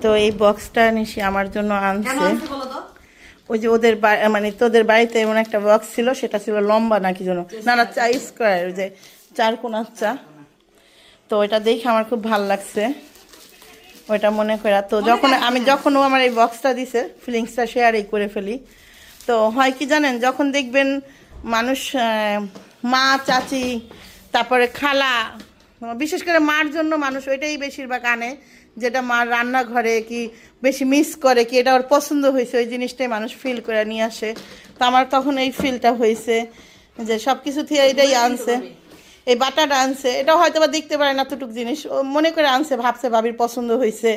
তো এই বক্সটা নিশি আমার জন্য আনছে। ওই যে ওদের মানে তোদের বাড়িতে এমন একটা বক্স ছিল, সেটা ছিল লম্বা নাকি জন্য, না না চা স্কোয়ার, যে চার কোণার চা। তো ওইটা দেখে আমার খুব ভাল লাগছে, ওইটা মনে করে। তো যখন ও আমার এই বক্সটা দিছে, ফিলিংসটা শেয়ারই করে ফেলি। তো হয় কি জানেন, যখন দেখবেন মানুষ মা চাচি তারপরে খালা, বিশেষ করে মার জন্য মানুষ ওইটাই বেশিরভাগ আনে, যেটা মার রান্নাঘরে কি বেশি মিস করে, কি এটা ওর পছন্দ হয়েছে, ওই জিনিসটাই মানুষ ফিল করে নিয়ে আসে। তো আমার তখন এই ফিলটা হয়েছে যে সব কিছু থেকে এটাই আনছে, এই বাটাটা আনছে। এটা হয়তো বা দেখতে পারে না এতটুক জিনিস, ও মনে করে আনছে, ভাবছে ভাবির পছন্দ হয়েছে।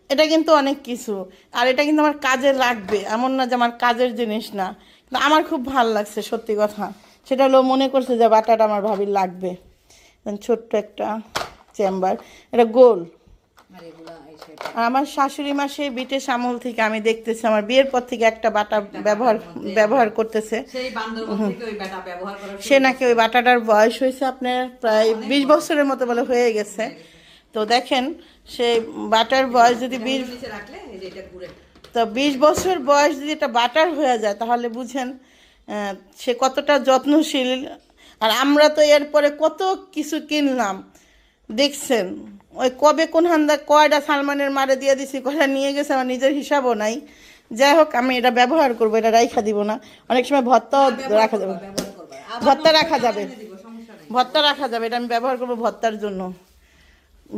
এটা কিন্তু অনেক কিছু, আর এটা কিন্তু আমার কাজে লাগবে, এমন না যে আমার কাজের জিনিস না, কিন্তু আমার খুব ভাল লাগছে সত্যি কথা। সেটা হলো মনে করছে যে বাটাটা আমার ভাবির লাগবে। ছোট্ট একটা চেম্বার, এটা গোল। আর আমার শাশুড়ি মা সেই বিটেশ আমল থেকে আমি দেখতেছি, আমার বিয়ের পর থেকে একটা বাটা ব্যবহার করতেছে। সে নাকি ওই বাটাটার বয়স হয়েছে আপনার প্রায় 20 বছরের মতো বলে হয়ে গেছে। তো দেখেন সেই বাটার বয়স যদি 20 বছর বয়স যদি এটা বাটার হয়ে যায়, তাহলে বুঝেন সে কতটা যত্নশীল। আর আমরা তো এরপরে কত কিছু কিনলাম দেখছেন, ওই কবে কোন হান্দা কয়টা সালমানের মারে দিয়ে দিছি, কয়টা নিয়ে গেছে, আমার নিজের হিসাবও নাই। যাই হোক, আমি এটা ব্যবহার করবো, এটা রাখা দিব না। অনেক সময় ভর্তাও রাখা যাবে, ভর্তা রাখা যাবে, ভর্তা রাখা যাবে, এটা আমি ব্যবহার করবো ভর্তার জন্য।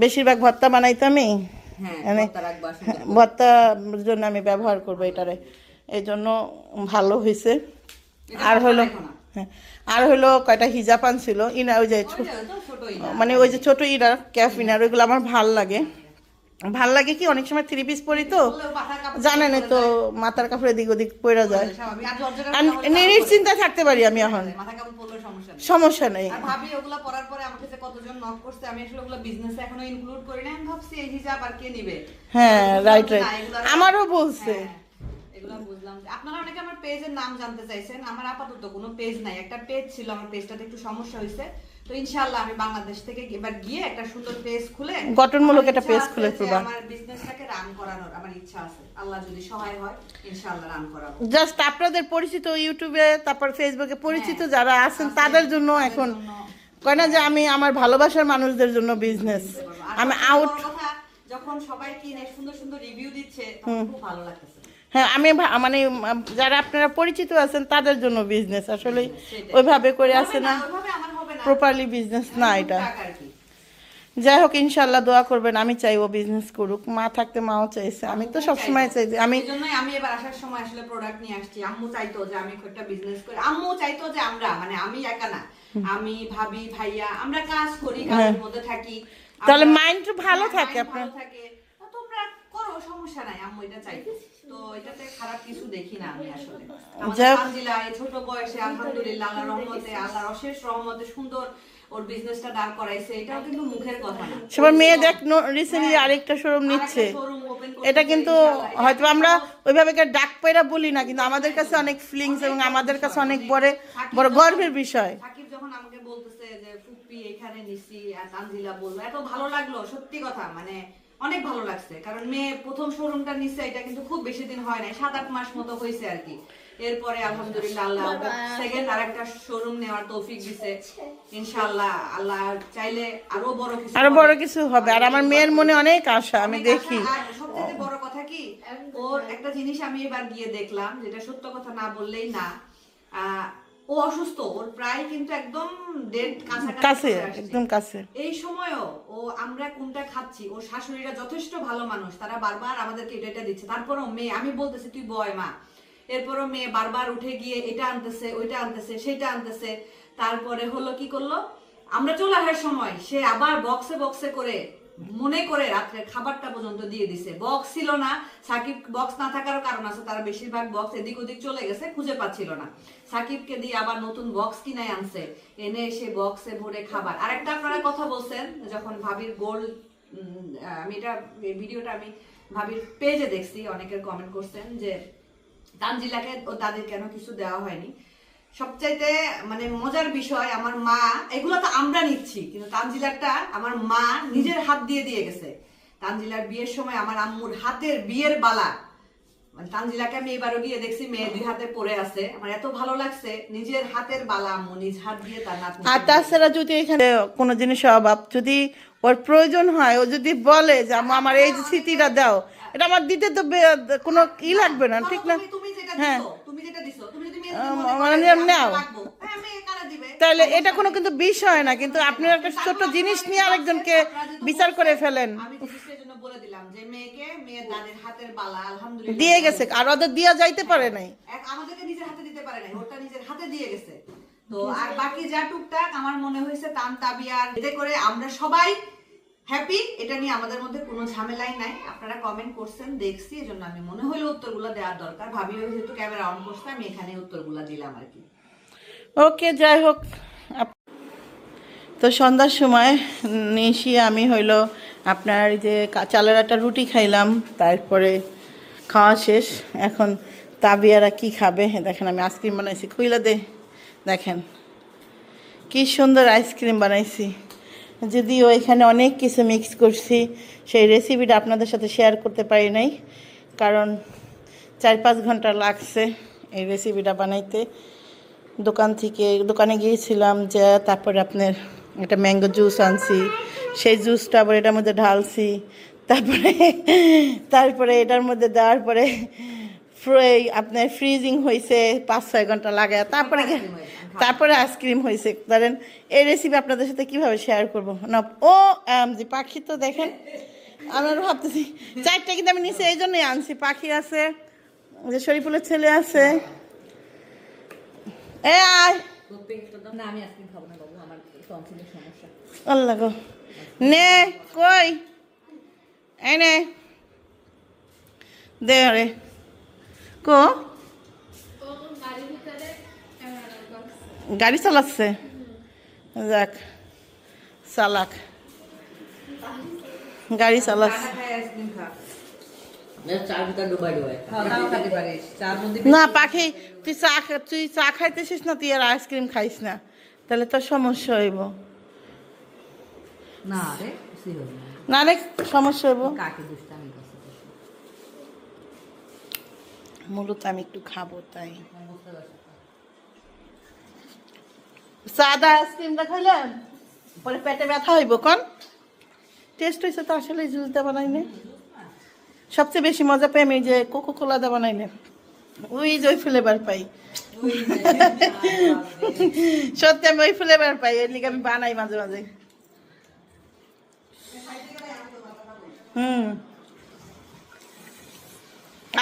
বেশিরভাগ ভর্তা বানাইতো আমি, ভর্তার জন্য আমি ব্যবহার করবো এটারে, এই জন্য ভালো হয়েছে। আর হলো হ্যাঁ, আর হলো কয়টা হিজাব আনছিল ইনা, ওই যে মানে ওই যে ছোট ইনার ক্যাফ ইনার, ওইগুলো আমার ভাল লাগে। ভাল লাগে কি, অনেক সময় 3 পিস পরি তো জানেন, তো মাথার কাপড় এদিক ওদিক পরে যায়, আর নিশ্চিন্তা থাকতে পারি আমি এখন, সমস্যা নেই। ভাবি ওগুলা পরার পরে আমার কাছে কতজন নক করছে, আমি আসলে ওগুলা বিজনেসে এখনো ইনক্লুড করি না। আমি ভাবছি এই হিজাব আর কে নেবে। হ্যাঁ রাইট রাইট, আমারও বলছে। এগুলা বুঝলাম। আপনারা অনেকে আমার পেজের নাম জানতে চাইছেন। আমার আপাতত কোনো পেজ নাই, একটা পেজ ছিল, আমার পেজটাতে একটু সমস্যা হয়েছে। তো ইনশাআল্লাহ আমি বাংলাদেশ থেকে এবার গিয়ে একটা সুন্দর পেজ খুলে, গঠনমূলক একটা পেজ খুলে করবা, আমার বিজনেসটাকে রান করানোর আমার ইচ্ছা আছে। আল্লাহ যদি সহায় হয় ইনশাআল্লাহ রান করাবো। জাস্ট আপনাদের পরিচিত ইউটিউবে তারপর ফেসবুকে পরিচিত যারা আছেন তাদের জন্য এখন কয় না যে আমি আমার ভালোবাসার মানুষদের জন্য বিজনেস, আমি আউট। যখন সবাই কিনে সুন্দর সুন্দর রিভিউ দিচ্ছে তখন খুব ভালো লাগতেছে। হ্যাঁ, আমি মানে যারা আপনারা পরিচিত আছেন তাদের জন্য বিজনেস, আসলে ওইভাবে করে আসে না, প্রপারলি বিজনেস না এটা। যাই হোক, ইনশাল্লাহ দোয়া করবেন, আমি চাই ও বিজনেস করুক, মা থাকতে মাও চাইছে, আমি তো সবসময় চাই যে আমি এবার আসার সময় আসলে প্রোডাক্ট নিয়ে আসছি। আম্মু চাইতো যে আমি একটা বিজনেস করি, আম্মু চাইতো যে আমরা, মানে আমি একা না, আমি ভাবি ভাইয়া আমরা কাজ করি, কাজের মধ্যে থাকি, তাহলে মাইন্ড ভালো থাকে আপনার, তোমরা করো, সমস্যা নাই। আম্মু এটা চাইতো, তো এটাতে খারাপ কিছু দেখি না আমি আসলে। আমাদের ছোট বয়সে আলহামদুলিল্লাহ আল্লাহর রহমতে, আল্লাহর অশেষ রহমতে সুন্দর ওর বিজনেসটা দাঁড় করাইছে, এটাও কিন্তু মুখের কথা না। সবার মেয়ে দেখ রিসেন্টলি আরেকটা শোরুম নিচ্ছে, এটা কিন্তু হয়তো আমরা ওইভাবে ডাক পাইরা বলি না, কিন্তু আমাদের কাছে অনেক ফিলিংস এবং আমাদের কাছে অনেক বড় বড় গর্বের বিষয়। সাকিব যখন আমাকে বলতেছে যে ফুপি এখানে নিছি, আর তানজিলা বললো, এত ভালো লাগলো সত্যি কথা, মানে অনেক ভালো লাগছে। কারণ মেয়ে প্রথম শোরুমটা নিচ্ছে, এটা কিন্তু খুব বেশি দিন হয় নাই, 7-8 মাস মতো হয়েছে আর কি। এরপরে আলহামদুলিল্লাহ আল্লাহ সেকেন্ড আরেকটা শোরুম নেওয়ার তৌফিক দিছে। ইনশাআল্লাহ আল্লাহ চাইলে আরো বড় কিছু হবে। আর আমার মেয়ের মনে অনেক আশা, আমি দেখি। আর সবচেয়ে বড় কথা কি, ওর একটা জিনিস আমি এবার গিয়ে দেখলাম, যেটা সত্য কথা না বললেই না, ও অসুস্থ, ওর প্রায় কিন্তু একদম ডেড কাছে, একদম কাছে। এই সময়ও ও আমরা কোনটা খাচ্ছি, ওর শাশুড়িরা যথেষ্ট ভালো মানুষ, তারা বারবার আমাদেরকে এটা দিচ্ছে। তারপরও মেয়ে, আমি বলতেছি তুই বয় মা, এরপরও মেয়ে বারবার উঠে গিয়ে এটা আনতেছে, ওইটা আনতেছে, সেটা আনতেছে। তারপরে হলো কি করলো, আমরা চলে আসার সময় সে আবার বক্সে বক্সে করে মনে করে রাত্রে খাবারটা পর্যন্ত দিয়ে দিছে। বক্স ছিল না, সাকিব বক্স না থাকার কারণ আছে, তারা বেশিরভাগ বক্স এদিক ওদিক চলে গেছে, খুঁজে পাচ্ছিল না। সাকিবকে দিয়ে আবার নতুন বক্স কিনে আনছে, এনে এসে বক্সে ভরে খাবার। আরেকটা আপনারা কথা বলছেন, যখন ভাবির গোল, আমি এটা ভিডিওটা আমি ভাবির পেজে দেখছি, অনেকের কমেন্ট করছেন যে তানজিলাকে ও তাদের কেন কিছু দেওয়া হয়নি। সবচাইতে মানে মজার বিষয়, আমার মা, এগুলো তো আমরা নিচ্ছি, কিন্তু তানজিলাটা আমার মা নিজের হাত দিয়ে গেছে। তানজিলার বিয়ের সময় আমার আম্মুর হাতের বিয়ের বালা, মানে তানজিলাকে আমি এবারও গিয়ে দেখছি মেয়ে 2 হাতে পরে আছে, আমার এত ভালো লাগছে, নিজের হাতের বালা আম্মু নিজ হাত দিয়ে তার নাতনি। আর তাছাড়া যদি এখানে কোনো জিনিসের অভাব যদি ওর প্রয়োজন হয়, ও যদি বলে যে আম্মু আমার এই যে স্মৃতিটা দাও, এটা আমার দিতে তো কোনো ই লাগবে না, ঠিক না? তুমি যেটা হ্যাঁ, দিছো, তুমি যেটা দিছো, তুমি যদি মেয়ে মানে নাও, হ্যাঁ মেয়ে কারা দিবে, তাহলে এটা কোনো কিন্তু বিষয় না, কিন্তু আপনি একটা ছোট জিনিস নিয়ে আরেকজনকে বিচার করে ফেলেন। আমি জিনিসটার জন্য বলে দিলাম যে মেয়ের দাদির হাতের বালা আলহামদুলিল্লাহ দিয়ে গেছে, আর ওদের দিয়া যাইতে পারে নাই, আমাদেরকে নিজের হাতে দিতে পারে নাই, ওটা নিজের হাতে দিয়ে গেছে। তো আর বাকি যা টুকটাক আমার মনে হয়েছে তান তাবিয়ার, এতে করে আমরা সবাই হ্যাপি, এটা নিয়ে আমাদের মধ্যে কোনো ঝামেলাই নাই। আপনারা কমেন্ট করছেন দেখছি, এজন্য আমি মনে হলো উত্তরগুলো দেওয়ার দরকার, ভাবি যেহেতু ক্যামেরা অন করছে আমি এখানে উত্তরগুলো দিলাম আর কি। ওকে, যাই হোক। তো সন্ধ্যার সময় নিশি আমি হইলো আপনার যে চালের একটা রুটি খাইলাম, তারপরে খাওয়া শেষ। এখন তাবিয়ারা কি খাবে দেখেন, আমি আইসক্রিম বানাইছি, খুইলা দে, দেখেন কি সুন্দর আইসক্রিম বানাইছি, যদিও এখানে অনেক কিছু মিক্স করছি, সেই রেসিপিটা আপনাদের সাথে শেয়ার করতে পারি নাই, কারণ 4-5 ঘন্টা লাগছে এই রেসিপিটা বানাইতে। দোকানে গিয়েছিলাম, যে তারপরে আপনার একটা ম্যাঙ্গো জুস আনছি, সেই জুসটা আবার এটার মধ্যে ঢালছি, তারপরে এটার মধ্যে দেওয়ার পরে আপনার ফ্রিজিং হয়েছে 5-6 ঘন্টা লাগে, তারপরে আইসক্রিম হয়েছে। ধরেন এই রেসিপি আপনাদের সাথে কিভাবে শেয়ার করবো না। ও যে পাখি তো দেখেন, আমরা ভাবতেছি 4টা কিন্তু আমি নিচে এই জন্যই আনছি, পাখি আছে, যে শরীফুলের ছেলে আছে। আল্লাহ গো, নে কই এনে দে রে কো, গাড়ি চালাচ্ছে, যাক চালাক, গাড়ি চালাচ্ছে। না পাখি, তুই চা খাইতেছিস না, তুই আর আইসক্রিম খাইস না, তাহলে তোর সমস্যা হইব। না রে সমস্যা হইব, মূলত আমি একটু খাবো তাই। সাদা আইসক্রিমটা খাইলাম পরে পেটে ব্যথা হইব, কোন টেস্ট হয়েছে তো আসলে জুস দা বানাইলে সবচেয়ে বেশি মজা পাই আমি, যে কোকো কোলা দা বানাইলে ওই যে ওই ফ্লেভার পাই, সত্যি আমি ওই ফ্লেভার পাই, এর লিগে আমি বানাই মাঝে মাঝে।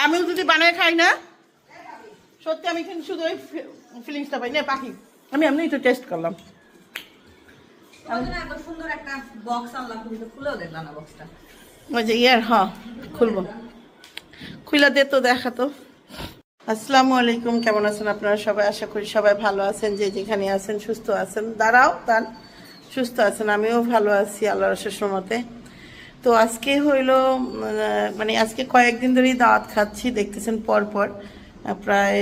আমিও যদি বানাই খাই না, সত্যি আমি কিন্তু শুধু ওই ফিলিংসটা পাই না। পাখি আমি এমনি একটু টেস্ট করলাম, সুন্দর একটা বক্স আনলাম, খুলেও দেখলাম না বক্সটা, ওই যে ইয়ার, হ্যাঁ খুলবো, খুলে দে তো, দেখা তো। আসসালামু আলাইকুম, কেমন আছেন আপনারা সবাই? আশা করি সবাই ভালো আছেন, যে যেখানে আছেন সুস্থ আছেন। দাঁড়াও তান, সুস্থ আছেন, আমিও ভালো আছি আল্লাহর অশেষ রহমতে। তো আজকে হইলো মানে আজকে কয়েকদিন ধরেই দাওয়াত খাচ্ছি, দেখতেছেন পরপর প্রায়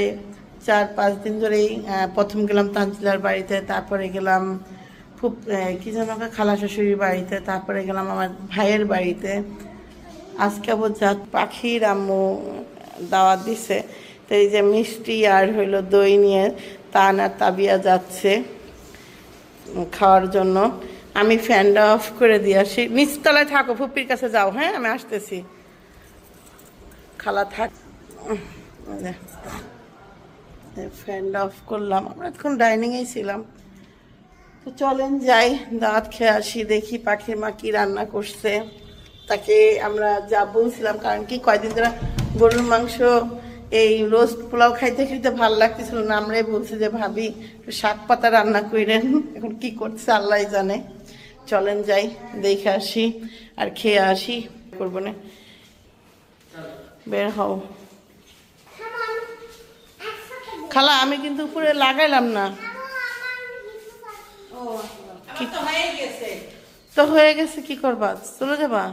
4-5 দিন ধরেই। প্রথম গেলাম তানজিলার বাড়িতে, তারপরে গেলাম খুব কি যেন খালা শাশুড়ির বাড়িতে, তারপরে গেলাম আমার ভাইয়ের বাড়িতে। আজকে আবার পাখির আম্মু দাওয়াত দিছে, তো এই যে মিষ্টি আর হইলো দই নিয়ে তান আর তাবিয়া যাচ্ছে খাওয়ার জন্য। আমি ফ্যানটা অফ করে দিয়ে আসি, নিচতলায় থাকো, ফুপির কাছে যাও, হ্যাঁ আমি আসতেছি, খালা থাক। ফ্যানটা অফ করলাম, আমরা এখন ডাইনিংয়েই ছিলাম। তো চলেন যাই, দাঁত খেয়ে আসি, দেখি পাখির মা কি রান্না করছে। তাকে আমরা যা বলছিলাম, কারণ কি কয়দিন ধরে গরুর মাংস এই রোস্ট পোলাও খাইতে খাইতে ভালো লাগতেছিল না, আমরাই বলছি যে ভাবি শাক পাতা রান্না করেন, এখন কি করছে আল্লাহ জানে। চলেন যাই, দেখে আসি আর খেয়ে আসি, করবো না, বের হও। খালা আমি কিন্তু উপরে লাগাইলাম না, তো হয়ে গেছে, কি করবা, চলে যাবা?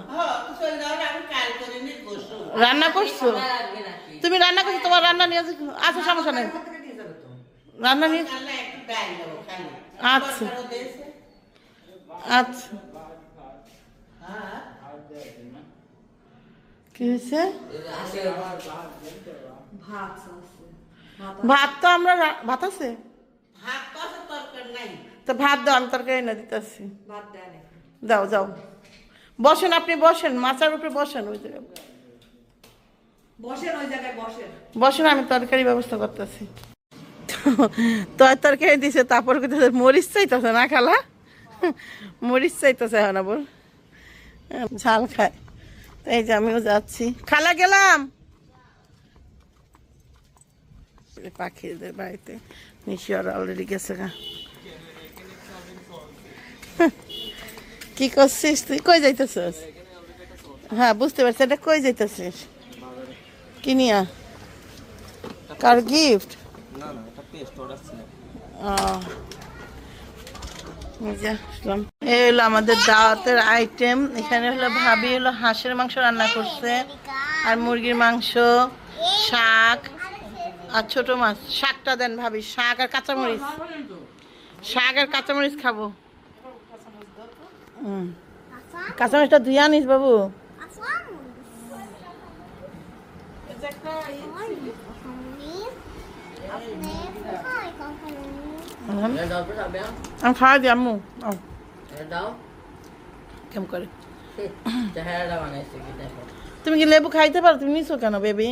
রান্না করছো তুমি, রান্না করছো, তোমার রান্না নিয়ে আচ্ছা সমস্যা নেই, রান্না নিয়ে আচ্ছা আচ্ছা কি হয়েছে? ভাত আছে। ভাত তো আমরা ভাত আছে তো ভাত দাও, আমি তরকারি এনে দিতেছি। ভাত দেয় না। দাও যাও, বসেন, আপনি বসেন, মাচার উপরে বসেন, ওই জায়গায় বসেন, ওই জায়গায় বসেন। বসেন, আমি তরকারি ব্যবস্থা করতেছি। তরকারি দিছে, তারপর কোথায় মরিচ চাইতেছে না খালা? মরিচ চাইতেছে এখন আবার ঝাল খায়। তো এই যে আমিও যাচ্ছি, খালা গেলাম পাখিদের বাড়িতে। নিশি আর অলরেডি গেছে গা। কি করছিস তুই? কই যাইতেছিস? হ্যাঁ বুঝতে পারছি, এটা কই যাইতেছিস? কি নিয়া? কার গিফট? না না, এটা পেস্ট অর্ডার ছিল। এই হলো আমাদের দাওয়াতের আইটেম। এখানে হলো ভাবি হলো হাঁসের মাংস রান্না করছে, আর মুরগির মাংস, শাক আর ছোট মাছ। শাকটা দেন ভাবি, শাক আর কাঁচামরিচ। শাক আর কাঁচামরিচ খাবো। কাঁচামরিচটা ধুয়ে আনিস বাবু। আমি খাওয়া দিই আম্মু। কেমন করে তুমি কি লেবু খাইতে পারো? তুমি নিছো কেন বেবি?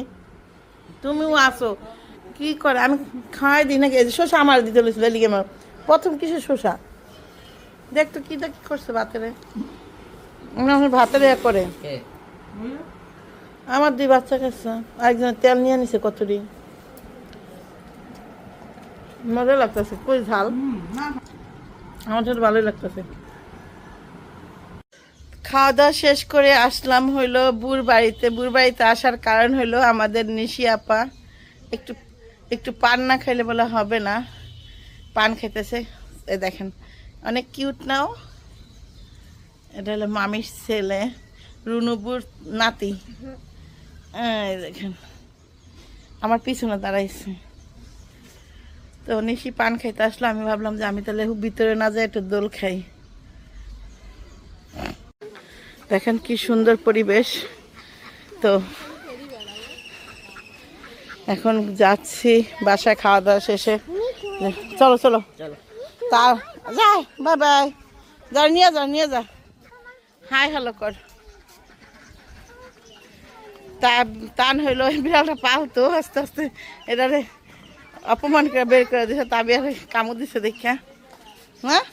তুমিও আসো কি করে? আমি খাওয়াই দিই নাকি? শসা আমার দিতে বলেছিল লিগে আমার প্রথম কিছু শসা দেখতো কি কি করছে ভাতেরে। আমার ভাতের এ করে আমার 2 বাচ্চা খাচ্ছে, আরেকজনের তেল নিয়ে নিছে কতটি। মজা লাগতেছে, কই ঝাল? আমার সাথে ভালোই লাগতেছে। খাওয়া দাওয়া শেষ করে আসলাম হইলো বুড় বাড়িতে। বুড় বাড়িতে আসার কারণ হইলো আমাদের নিশি আপা একটু একটু পান না খাইলে বলে হবে না, পান খাইতেছে। এ দেখেন অনেক কিউট নাও। এটা হলো মামির ছেলে, রুনুবুর নাতি। এই দেখেন আমার পিছনে দাঁড়াইছে। তো নিশি পান খাইতে আসলো, আমি ভাবলাম যে আমি তাহলে ভিতরে না যাই, একটু দোল খাই। দেখেন কি সুন্দর পরিবেশ। তো এখন যাচ্ছি বাসায় খাওয়া দাওয়া শেষে। চলো চলো তা যা, বাই বাই। যা নিয়ে যা, নিয়ে যা, হাই হ্যালো কর। তা টান হইলো বিড়ালটা পাও তো আস্তে আস্তে এটারে অপমান করে বের করে দিছে। তা বিয়ার কামড় দিছে দেখা। হ্যাঁ